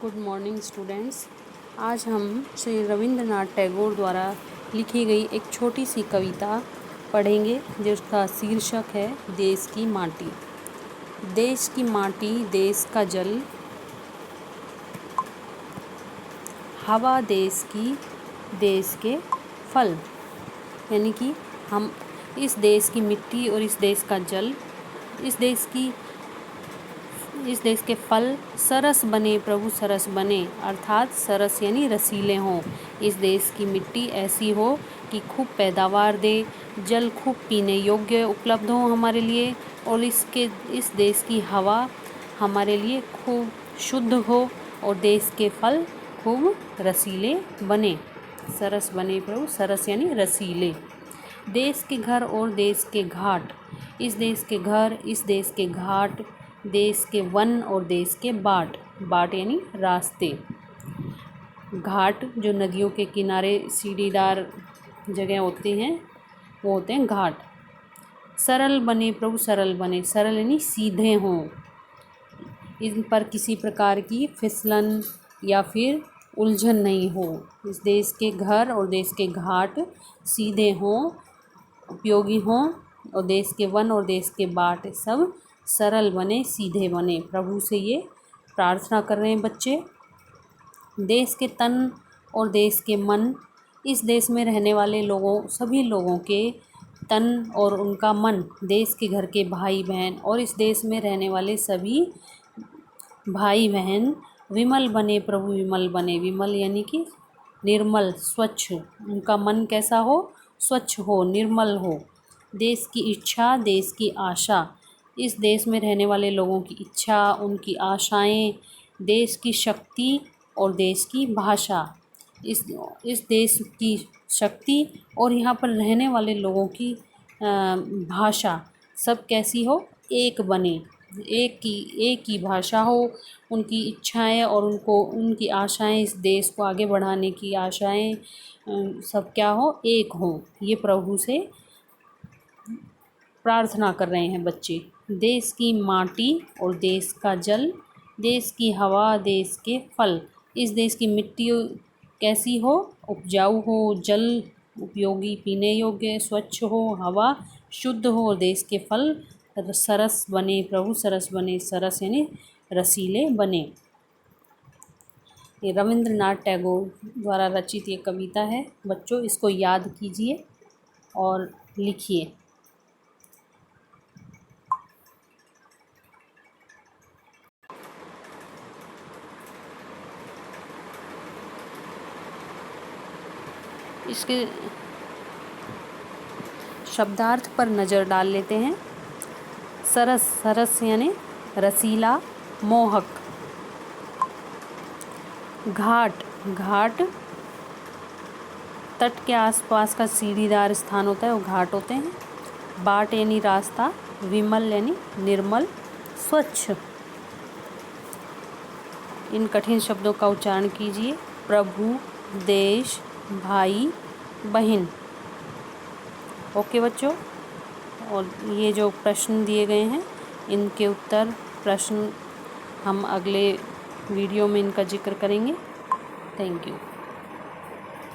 Good morning students. आज हम श्री रविंद्रनाथ टैगोर द्वारा लिखी गई एक छोटी सी कविता पढ़ेंगे जिसका शीर्षक है देश की माटी। देश की माटी, देश का जल, हवा देश की, देश के फल। यानी कि हम इस देश की मिट्टी और इस देश का जल, इस देश के फल सरस बने प्रभु सरस बने, अर्थात सरस यानी रसीले हों। इस देश की मिट्टी ऐसी हो कि खूब पैदावार दे, जल खूब पीने योग्य उपलब्ध हो हमारे लिए, और इस देश की हवा हमारे लिए खूब शुद्ध हो, और देश के फल खूब रसीले बने। सरस बने प्रभु सरस यानी रसीले। देश के घर और देश के घाट, इस देश के घर, इस देश के घाट, देश के वन और देश के बाट। बाट यानी रास्ते। घाट जो नदियों के किनारे सीढ़ीदार जगह होते हैं वो होते हैं घाट। सरल बने प्रभु सरल बने, सरल यानी सीधे हों, इन पर किसी प्रकार की फिसलन या फिर उलझन नहीं हो। इस देश के घर और देश के घाट सीधे हों, उपयोगी हों, और देश के वन और देश के बाट सब सरल बने, सीधे बने। प्रभु से ये प्रार्थना कर रहे हैं बच्चे। देश के तन और देश के मन, इस देश में रहने वाले लोगों, सभी लोगों के तन और उनका मन, देश के घर के भाई बहन और इस देश में रहने वाले सभी भाई बहन विमल बने प्रभु विमल बने। विमल यानी कि निर्मल, स्वच्छ, उनका मन कैसा हो? स्वच्छ हो, निर्मल हो। देश की इच्छा, देश की आशा, इस देश में रहने वाले लोगों की इच्छा, उनकी आशाएं, देश की शक्ति और देश की भाषा, इस देश की शक्ति और यहाँ पर रहने वाले लोगों की भाषा सब कैसी हो? एक बने, एक ही भाषा हो। उनकी इच्छाएं और उनकी आशाएं, इस देश को आगे बढ़ाने की आशाएं सब क्या हो? एक हो। ये प्रभु से प्रार्थना कर रहे हैं बच्चे। देश की माटी और देश का जल, देश की हवा, देश के फल, इस देश की मिट्टी कैसी हो? उपजाऊ हो, जल उपयोगी पीने योग्य, स्वच्छ हो, हवा शुद्ध हो, और देश के फल सरस बने प्रभु सरस बने। सरस यानी रसीले बने। ये रविंद्रनाथ टैगोर द्वारा रचित ये कविता है बच्चों, इसको याद कीजिए और लिखिए। इसके शब्दार्थ पर नज़र डाल लेते हैं। सरस, सरस यानी रसीला, मोहक। घाट, घाट तट के आसपास का सीढ़ीदार स्थान होता है, वो घाट होते हैं। बाट यानी रास्ता, विमल यानी निर्मल, स्वच्छ। इन कठिन शब्दों का उच्चारण कीजिए। प्रभु, देश, भाई, बहन। ओके बच्चों, और ये जो प्रश्न दिए गए हैं इनके उत्तर प्रश्न हम अगले वीडियो में इनका जिक्र करेंगे। Thank you.